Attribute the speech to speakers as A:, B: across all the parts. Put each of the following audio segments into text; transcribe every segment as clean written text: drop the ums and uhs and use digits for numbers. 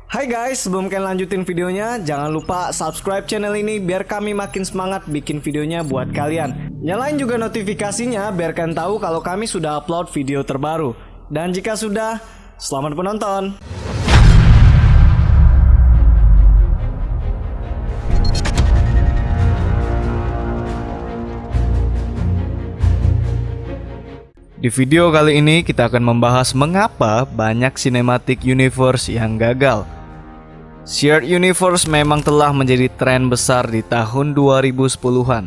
A: Hai guys, sebelum kalian lanjutin videonya, jangan lupa subscribe channel ini biar kami makin semangat bikin videonya buat kalian. Nyalain juga notifikasinya biar kalian tahu kalau kami sudah upload video terbaru. Dan jika sudah, selamat menonton. Di video kali ini kita akan membahas mengapa banyak cinematic universe yang gagal. Shared universe memang telah menjadi tren besar di tahun 2010-an,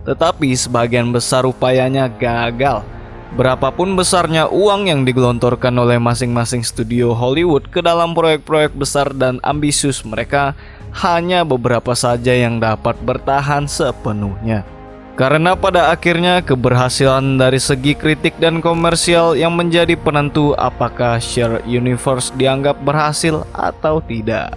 A: tetapi sebagian besar upayanya gagal. Berapapun besarnya uang yang digelontorkan oleh masing-masing studio Hollywood ke dalam proyek-proyek besar dan ambisius mereka, hanya beberapa saja yang dapat bertahan sepenuhnya. Karena pada akhirnya keberhasilan dari segi kritik dan komersial yang menjadi penentu apakah shared universe dianggap berhasil atau tidak.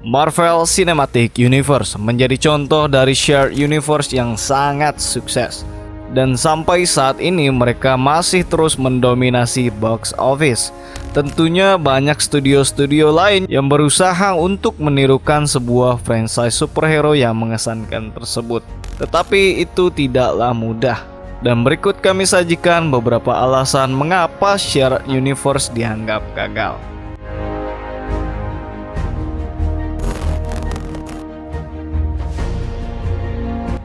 A: Marvel Cinematic Universe menjadi contoh dari shared universe yang sangat sukses. Dan sampai saat ini mereka masih terus mendominasi box office. Tentunya banyak studio-studio lain yang berusaha untuk menirukan sebuah franchise superhero yang mengesankan tersebut. Tetapi itu tidaklah mudah. Dan berikut kami sajikan beberapa alasan mengapa shared universe dianggap gagal.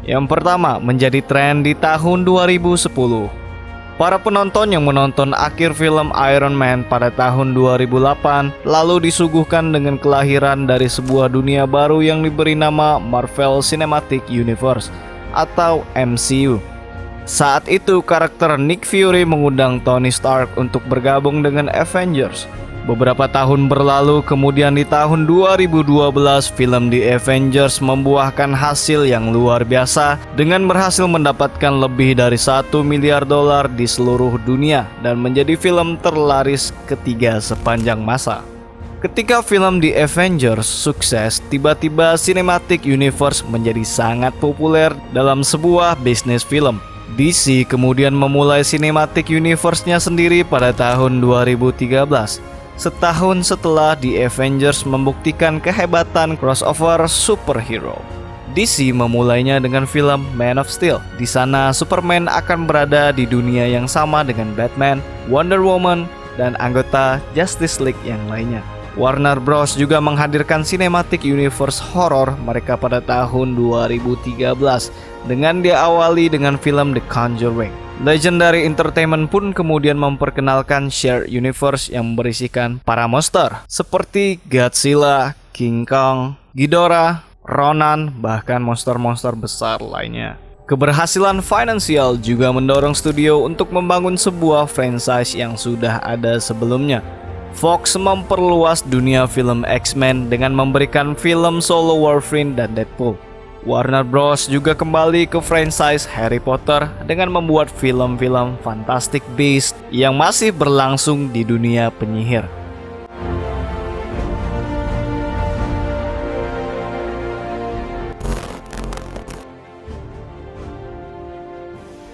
A: Yang pertama, menjadi tren di tahun 2010. Para penonton yang menonton akhir film Iron Man pada tahun 2008 lalu disuguhkan dengan kelahiran dari sebuah dunia baru yang diberi nama Marvel Cinematic Universe atau MCU. Saat itu karakter Nick Fury mengundang Tony Stark untuk bergabung dengan Avengers. Beberapa tahun berlalu, kemudian di tahun 2012 film The Avengers membuahkan hasil yang luar biasa dengan berhasil mendapatkan lebih dari $1 miliar di seluruh dunia dan menjadi film terlaris ketiga sepanjang masa. Ketika film The Avengers sukses, tiba-tiba Cinematic Universe menjadi sangat populer dalam sebuah bisnis film. DC kemudian memulai Cinematic Universe-nya sendiri pada tahun 2013. Setahun setelah The Avengers membuktikan kehebatan crossover superhero. DC memulainya dengan film Man of Steel. Di sana Superman akan berada di dunia yang sama dengan Batman, Wonder Woman, dan anggota Justice League yang lainnya. Warner Bros juga menghadirkan Cinematic Universe horror mereka pada tahun 2013 dengan diawali dengan film The Conjuring. Legendary Entertainment pun kemudian memperkenalkan shared universe yang berisikan para monster seperti Godzilla, King Kong, Ghidorah, Ronan, bahkan monster-monster besar lainnya. Keberhasilan finansial juga mendorong studio untuk membangun sebuah franchise yang sudah ada sebelumnya. Fox memperluas dunia film X-Men dengan memberikan film solo Wolverine dan Deadpool. Warner Bros juga kembali ke franchise Harry Potter dengan membuat film-film Fantastic Beasts yang masih berlangsung di dunia penyihir.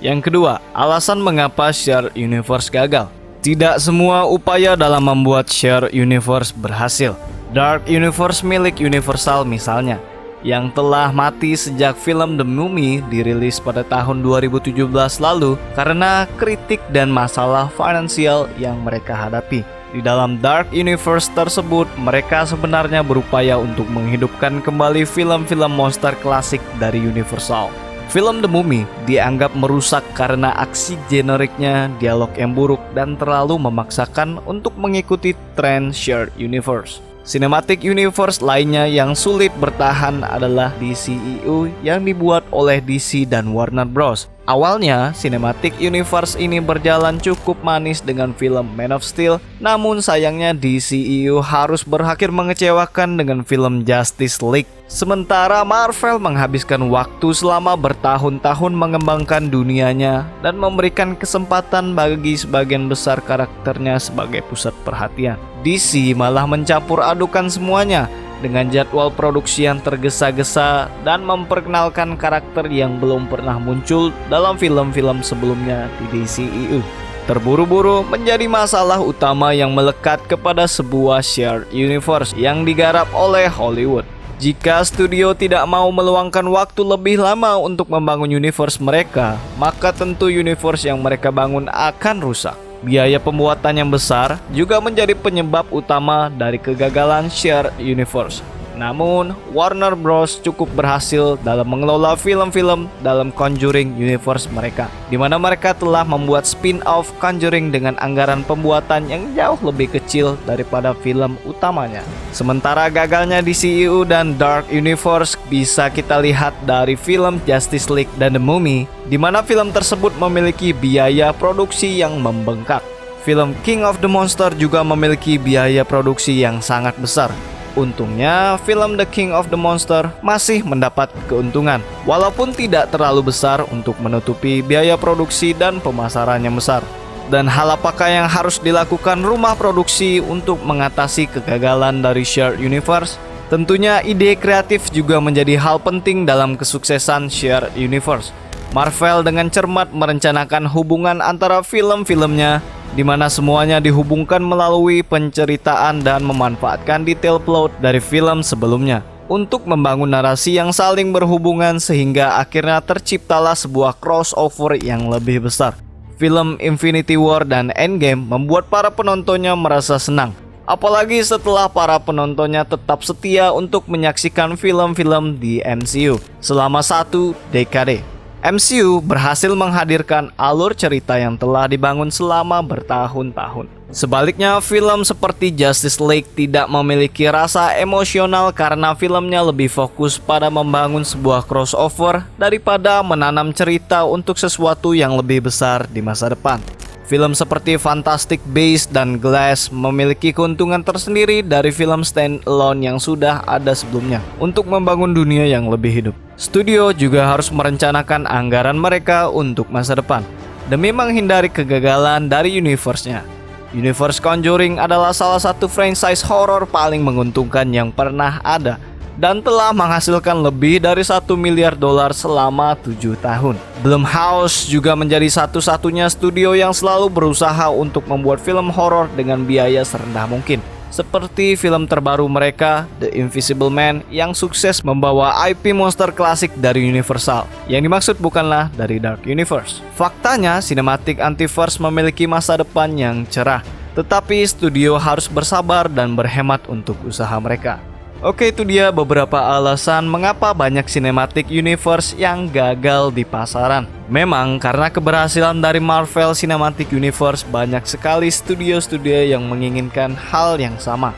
A: Yang kedua, alasan mengapa shared universe gagal. Tidak semua upaya dalam membuat shared universe berhasil. Dark Universe milik Universal misalnya, yang telah mati sejak film The Mummy dirilis pada tahun 2017 lalu karena kritik dan masalah finansial yang mereka hadapi. Di dalam Dark Universe tersebut, mereka sebenarnya berupaya untuk menghidupkan kembali film-film monster klasik dari Universal. Film The Mummy dianggap merusak karena aksi generiknya, dialog yang buruk, dan terlalu memaksakan untuk mengikuti tren shared universe. Cinematic Universe lainnya yang sulit bertahan adalah DCEU yang dibuat oleh DC dan Warner Bros. Awalnya, Cinematic Universe ini berjalan cukup manis dengan film Man of Steel, namun sayangnya DCEU harus berakhir mengecewakan dengan film Justice League. Sementara Marvel menghabiskan waktu selama bertahun-tahun mengembangkan dunianya dan memberikan kesempatan bagi sebagian besar karakternya sebagai pusat perhatian. DC malah mencampur adukan semuanya dengan jadwal produksi yang tergesa-gesa dan memperkenalkan karakter yang belum pernah muncul dalam film-film sebelumnya di DCEU. terburu-buru menjadi masalah utama yang melekat kepada sebuah shared universe yang digarap oleh Hollywood. Jika studio tidak mau meluangkan waktu lebih lama untuk membangun universe mereka, maka tentu universe yang mereka bangun akan rusak. Biaya pembuatan yang besar juga menjadi penyebab utama dari kegagalan shared universe. Namun, Warner Bros. Cukup berhasil dalam mengelola film-film dalam Conjuring Universe mereka, di mana mereka telah membuat spin-off Conjuring dengan anggaran pembuatan yang jauh lebih kecil daripada film utamanya. Sementara gagalnya DCEU dan Dark Universe bisa kita lihat dari film Justice League dan The Mummy, di mana film tersebut memiliki biaya produksi yang membengkak. Film King of the Monster juga memiliki biaya produksi yang sangat besar. Untungnya, film The King of the Monster masih mendapat keuntungan, walaupun tidak terlalu besar untuk menutupi biaya produksi dan pemasaran yang besar. Dan hal apakah yang harus dilakukan rumah produksi untuk mengatasi kegagalan dari shared universe? Tentunya ide kreatif juga menjadi hal penting dalam kesuksesan shared universe. Marvel dengan cermat merencanakan hubungan antara film-filmnya, di mana semuanya dihubungkan melalui penceritaan dan memanfaatkan detail plot dari film sebelumnya untuk membangun narasi yang saling berhubungan sehingga akhirnya terciptalah sebuah crossover yang lebih besar. Film Infinity War dan Endgame membuat para penontonnya merasa senang, apalagi setelah para penontonnya tetap setia untuk menyaksikan film-film di MCU selama 1 dekade. MCU berhasil menghadirkan alur cerita yang telah dibangun selama bertahun-tahun. Sebaliknya, film seperti Justice League tidak memiliki rasa emosional karena filmnya lebih fokus pada membangun sebuah crossover daripada menanam cerita untuk sesuatu yang lebih besar di masa depan. Film seperti Fantastic Beasts dan Glass memiliki keuntungan tersendiri dari film standalone yang sudah ada sebelumnya untuk membangun dunia yang lebih hidup. Studio juga harus merencanakan anggaran mereka untuk masa depan demi menghindari kegagalan dari universe-nya. Universe Conjuring adalah salah satu franchise horor paling menguntungkan yang pernah ada dan telah menghasilkan lebih dari $1 miliar selama 7 tahun. Blumhouse juga menjadi satu-satunya studio yang selalu berusaha untuk membuat film horor dengan biaya serendah mungkin. Seperti film terbaru mereka, The Invisible Man, yang sukses membawa IP monster klasik dari Universal. Yang dimaksud bukanlah dari Dark Universe. Faktanya, Cinematic Antiverse memiliki masa depan yang cerah, tetapi studio harus bersabar dan berhemat untuk usaha mereka. Oke, itu dia beberapa alasan mengapa banyak Cinematic Universe yang gagal di pasaran. Memang karena keberhasilan dari Marvel Cinematic Universe, banyak sekali studio-studio yang menginginkan hal yang sama.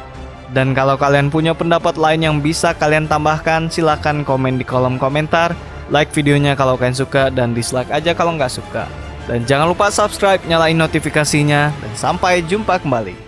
A: Dan kalau kalian punya pendapat lain yang bisa kalian tambahkan, silahkan komen di kolom komentar. Like videonya kalau kalian suka dan dislike aja kalau nggak suka. Dan jangan lupa subscribe, nyalain notifikasinya, dan sampai jumpa kembali.